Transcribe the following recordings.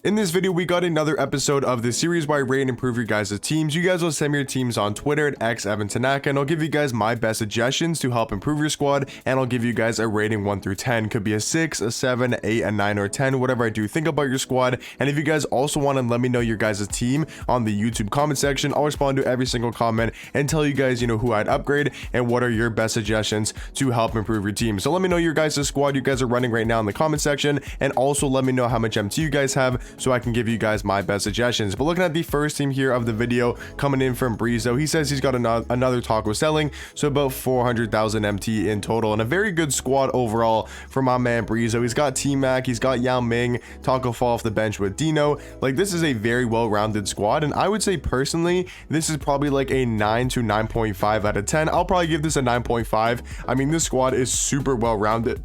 In this video, we got another episode of the series where I rate and improve your guys' teams. You guys will send me your teams on Twitter at @XEvanTanaka, and I'll give you guys my best suggestions to help improve your squad, and I'll give you guys a rating 1 through 10. Could be a 6, a 7, 8, a 9, or 10, whatever I do think about your squad. And if you guys also want to let me know your guys' team on the YouTube comment section, I'll respond to every single comment and tell you guys, who I'd upgrade and what are your best suggestions to help improve your team. So let me know your guys' squad you guys are running right now in the comment section, and also let me know how much MT you guys have so I can give you guys my best suggestions. But looking at the first team here of the video, coming in from Briso, he says he's got another taco selling, so about 400,000 MT in total, and a very good squad overall for my man Briso. He's got T-Mac, he's got Yao Ming, Taco fall off the bench with Dino. Like, this is a very well-rounded squad, and I would say personally this is probably like a 9 to 9.5 out of 10. I'll probably give this a 9.5. I mean, this squad is super well-rounded.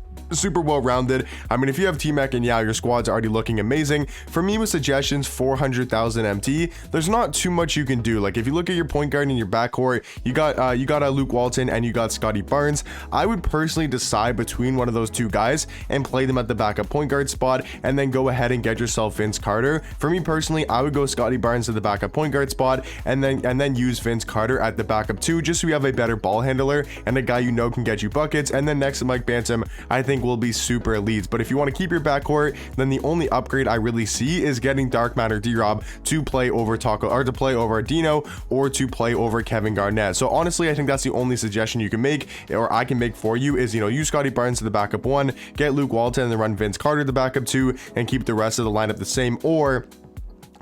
I mean, if you have T-Mac and Yao, your squad's already looking amazing. For me, with suggestions, 400,000 MT, there's not too much you can do. Like, if you look at your point guard in your backcourt, you got Luke Walton and you got Scotty Barnes. I would personally decide between one of those two guys and play them at the backup point guard spot, and then go ahead and get yourself Vince Carter. For me personally, I would go Scotty Barnes to the backup point guard spot, and then use Vince Carter at the backup too, just so you have a better ball handler and a guy can get you buckets. And then next to Mike Bantam, I think will be super elite. But if you want to keep your backcourt, then the only upgrade I really see is getting Dark Matter D-Rob to play over Taco, or to play over Dino, or to play over Kevin Garnett. So honestly, I think that's the only suggestion you can make, or I can make for you, is use Scotty Barnes to the backup 1, get Luke Walton, and then run Vince Carter to the backup 2, and keep the rest of the lineup the same, or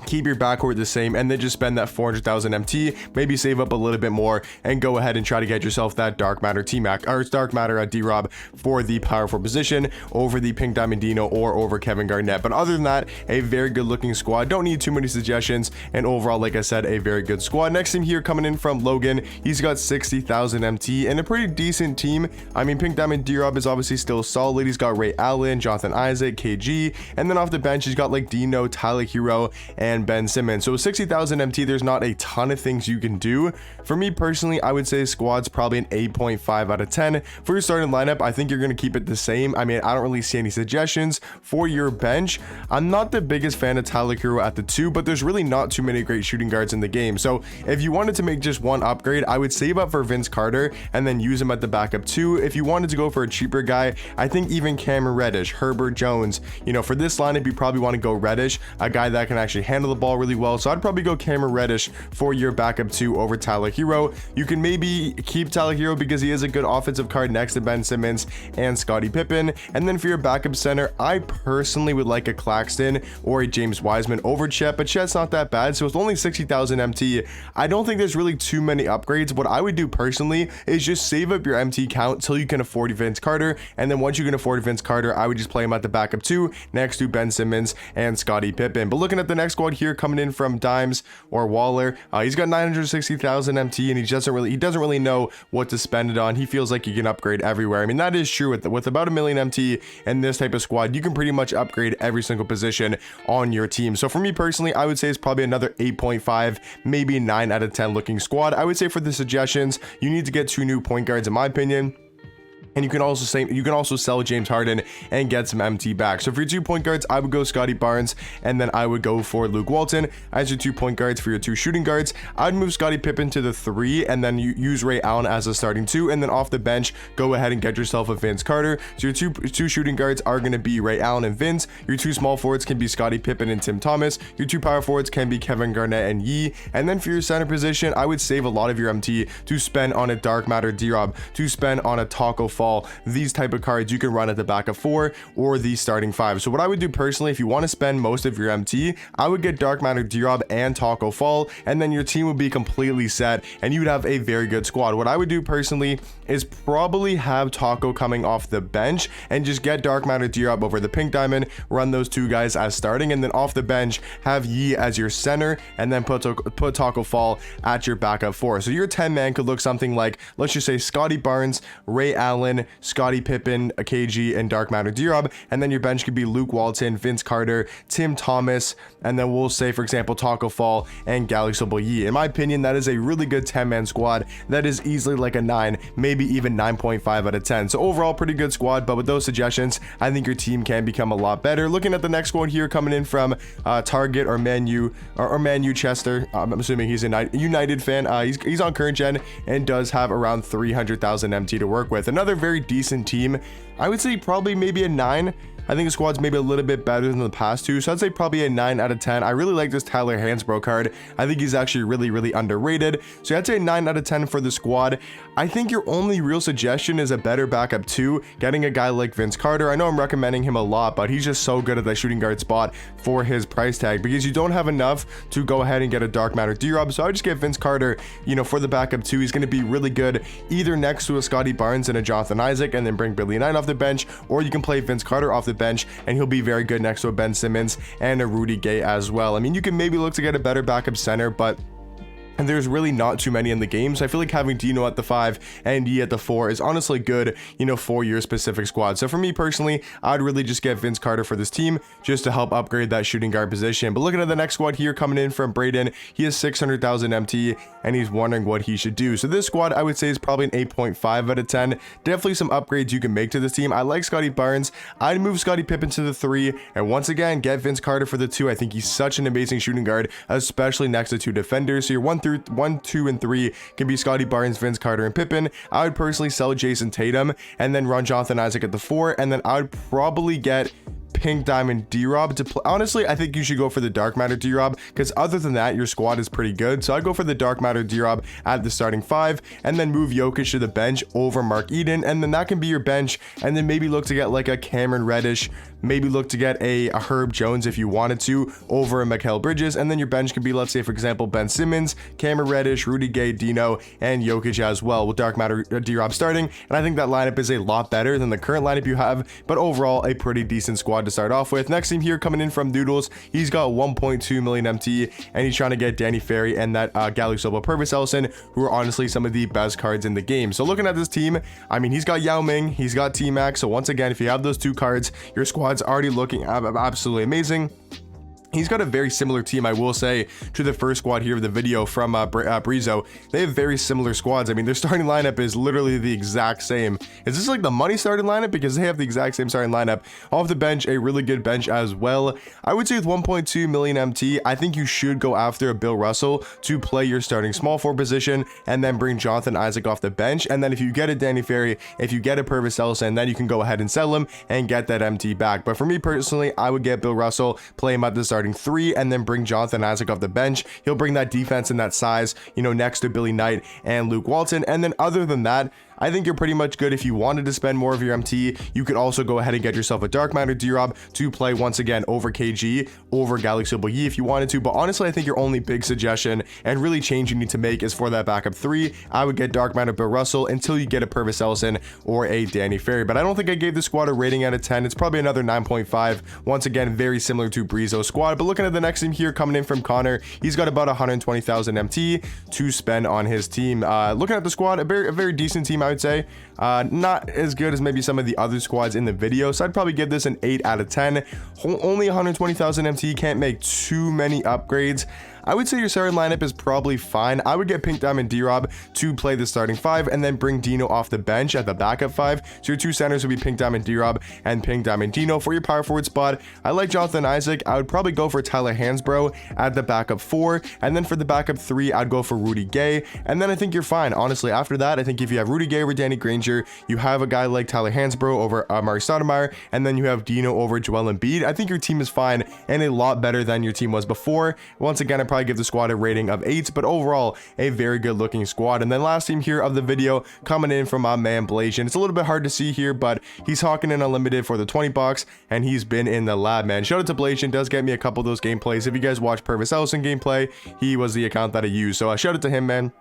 keep your backcourt the same and then just spend that 400,000 MT, maybe save up a little bit more, and go ahead and try to get yourself that Dark Matter T-Mac, or Dark Matter at D-Rob for the power forward position over the Pink Diamond Dino or over Kevin Garnett. But other than that, a very good looking squad. Don't need too many suggestions, and overall, like I said, a very good squad. Next team here coming in from Logan, he's got 60,000 MT and a pretty decent team. I mean, Pink Diamond D-Rob is obviously still solid. He's got Ray Allen, Jonathan Isaac, KG, and then off the bench he's got like Dino, Tyler Hero, and Ben Simmons. So 60,000 MT, there's not a ton of things you can do. For me personally, I would say squad's probably an 8.5 out of 10. For your starting lineup, I think you're going to keep it the same. I mean, I don't really see any suggestions. For your bench, I'm not the biggest fan of Tyler Hero at the 2, but there's really not too many great shooting guards in the game. So if you wanted to make just one upgrade, I would save up for Vince Carter and then use him at the backup 2. If you wanted to go for a cheaper guy, I think even Cameron Reddish, Herbert Jones, for this lineup, you probably want to go Reddish, a guy that can actually handle the ball really well. So I'd probably go Cameron Reddish for your backup 2 over Tyler Hero. You can maybe keep Tyler Hero because he is a good offensive card next to Ben Simmons and Scottie Pippen. And then for your backup center, I personally would like a Claxton or a James Wiseman over Chet, but Chet's not that bad. So with only 60,000 MT, I don't think there's really too many upgrades. What I would do personally is just save up your MT count till you can afford Vince Carter, and then once you can afford Vince Carter, I would just play him at the backup 2 next to Ben Simmons and Scottie Pippen. But looking at the next squad here, coming in from Dimes or Waller, he's got 960,000 MT, and he doesn't really know what to spend it on. He feels like he can upgrade everywhere. I mean, that is true. With about 1 million MT in this type of squad, you can pretty much upgrade every single position on your team. So for me personally, I would say it's probably another 8.5, maybe 9 out of 10 looking squad. I would say for the suggestions, you need to get 2 new point guards in my opinion. And you can also sell James Harden and get some MT back. So for your 2 point guards, I would go Scotty Barnes, and then I would go for Luke Walton as your 2 point guards. For your 2 shooting guards, I'd move Scottie Pippen to the 3, and then you use Ray Allen as a starting 2, and then off the bench, go ahead and get yourself a Vince Carter. So your two shooting guards are going to be Ray Allen and Vince. Your 2 small forwards can be Scottie Pippen and Tim Thomas. Your 2 power forwards can be Kevin Garnett and Yee. And then for your center position, I would save a lot of your MT to spend on a Dark Matter D-Rob, to spend on a Taco Fall. These type of cards you can run at the backup 4 or the starting 5. So what I would do personally, if you want to spend most of your MT, I would get Dark Matter D-Rob and Taco Fall, and then your team would be completely set and you would have a very good squad. What I would do personally is probably have Taco coming off the bench and just get Dark Matter D-Rob over the Pink Diamond, run those 2 guys as starting, and then off the bench have Yee as your center, and then put Taco Fall at your backup 4. So your 10-man could look something like, let's just say Scotty Barnes, Ray Allen, Ellison, Scottie Pippen, a KG, and Dark Matter D-Rob. And then your bench could be Luke Walton, Vince Carter, Tim Thomas, and then we'll say, for example, Taco Fall and Galaxy Boyi. In my opinion, that is a really good 10-man squad. That is easily like a 9, maybe even 9.5 out of 10. So overall, pretty good squad, but with those suggestions, I think your team can become a lot better. Looking at the next one here, coming in from Target or Man U, or Man U Chester. I'm assuming he's a United fan. He's on current gen and does have around 300,000 MT to work with. Another very decent team. I would say probably maybe a 9. I think the squad's maybe a little bit better than the past two, so I'd say probably a 9 out of 10. I really like this Tyler Hansbrough card. I think he's actually really underrated, so I'd say 9 out of 10 for the squad. I think your only real suggestion is a better backup 2, getting a guy like Vince Carter. I know I'm recommending him a lot, but he's just so good at that shooting guard spot for his price tag, because you don't have enough to go ahead and get a Dark Matter D-Rob, so I just get Vince Carter, you know, for the backup 2. He's going to be really good either next to a Scottie Barnes and a Jonathan Isaac, and then bring Billy Knight off the bench, or you can play Vince Carter off the bench and he'll be very good next to a Ben Simmons and a Rudy Gay as well. I mean, you can maybe look to get a better backup center, but and there's really not too many in the game, so I feel like having Dino at the 5 and Yi at the 4 is honestly good, you know, for your specific squad. So for me personally, I'd really just get Vince Carter for this team just to help upgrade that shooting guard position. But looking at the next squad here, coming in from Braden, he has 600,000 MT and he's wondering what he should do. So this squad, I would say, is probably an 8.5 out of 10. Definitely some upgrades you can make to this team. I like Scottie Barnes. I'd move Scottie Pippen to the 3, and once again, get Vince Carter for the 2. I think he's such an amazing shooting guard, especially next to 2 defenders. So your 1, 2, and 3 can be Scottie Barnes, Vince Carter, and Pippen. I would personally sell Jason Tatum and then run Jonathan Isaac at the 4, and then I would probably get Pink Diamond D-Rob to play. Honestly, I think you should go for the Dark Matter D-Rob, because other than that, your squad is pretty good. So I'd go for the Dark Matter D-Rob at the starting 5, and then move Jokic to the bench over Mark Eden, and then that can be your bench, and then maybe look to get like a Cameron Reddish, maybe look to get a Herb Jones if you wanted to, over a Mikal Bridges, and then your bench could be, let's say, for example, Ben Simmons, Cameron Reddish, Rudy Gay, Dino, and Jokic as well, with Dark Matter D-Rob starting. And I think that lineup is a lot better than the current lineup you have, but overall, a pretty decent squad to start off with. Next team here, coming in from Doodles, he's got 1.2 million MT, and he's trying to get Danny Ferry and that Galaxy Purvis Ellison, who are honestly some of the best cards in the game. So looking at this team, I mean, he's got Yao Ming, he's got T-Max, so once again, if you have those 2 cards, your squad's already looking absolutely amazing. He's got a very similar team, I will say, to the first squad here of the video from Briso. They have very similar squads. I mean, their starting lineup is literally the exact same. Is this like the money starting lineup? Because they have the exact same starting lineup. Off the bench, a really good bench as well. I would say with 1.2 million MT, I think you should go after a Bill Russell to play your starting small forward position, and then bring Jonathan Isaac off the bench. And then if you get a Danny Ferry, if you get a Purvis Ellison, then you can go ahead and sell him and get that MT back. But for me personally, I would get Bill Russell, play him at the starting 3, and then bring Jonathan Isaac off the bench. He'll bring that defense and that size, you know, next to Billy Knight and Luke Walton. And then other than that, I think you're pretty much good. If you wanted to spend more of your MT, you could also go ahead and get yourself a Dark Matter D-Rob to play once again over KG, over Galaxy Boyi if you wanted to. But honestly, I think your only big suggestion and really change you need to make is for that backup 3. I would get Dark Matter Bill Russell until you get a Purvis Ellison or a Danny Ferry. But I don't think I gave the squad a rating out of 10. It's probably another 9.5. Once again, very similar to Briso's squad. But looking at the next team here, coming in from Connor, he's got about 120,000 MT to spend on his team. Looking at the squad, a very decent team, I would say. Not as good as maybe some of the other squads in the video, so I'd probably give this an 8 out of 10. Only 120,000 MT, can't make too many upgrades. I would say your starting lineup is probably fine. I would get Pink Diamond D-Rob to play the starting 5, and then bring Dino off the bench at the backup 5. So your 2 centers would be Pink Diamond D-Rob and Pink Diamond Dino. For your power forward spot, I like Jonathan Isaac. I would probably go for Tyler Hansbrough at the backup 4, and then for the backup 3, I'd go for Rudy Gay, and then I think you're fine. Honestly, after that, I think if you have Rudy Gay over Danny Granger, you have a guy like Tyler Hansbrough over Amari Stoudemire, and then you have Dino over Joel Embiid. I think your team is fine and a lot better than your team was before. Once again, I'd probably give the squad a rating of 8, but overall, a very good looking squad. And then last team here of the video, coming in from my man Blasian. It's a little bit hard to see here, but he's hawking in unlimited for the 20 bucks, and he's been in the lab, man. Shout out to Blasian, does get me a couple of those gameplays. If you guys watch Purvis Ellison gameplay, he was the account that I used, so shout out to him, man.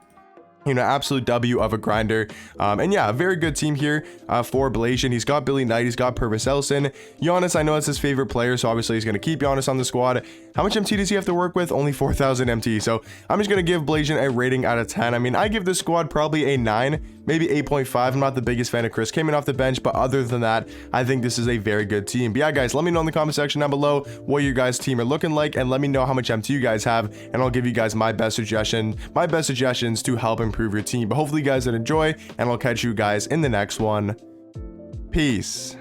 you know, absolute W of a grinder. And yeah, a very good team here for Blasian. He's got Billy Knight, he's got Purvis Elson. Giannis, I know it's his favorite player, so obviously he's going to keep Giannis on the squad. How much MT does he have to work with? Only 4,000 MT. So I'm just going to give Blasian a rating out of 10. I mean, I give this squad probably a 9, maybe 8.5. I'm not the biggest fan of Chris Kaman off the bench, but other than that, I think this is a very good team. But yeah, guys, let me know in the comment section down below what your guys' team are looking like, and let me know how much MT you guys have, and I'll give you guys my best suggestions to help improve your team. But hopefully you guys did enjoy, and I'll catch you guys in the next one. Peace.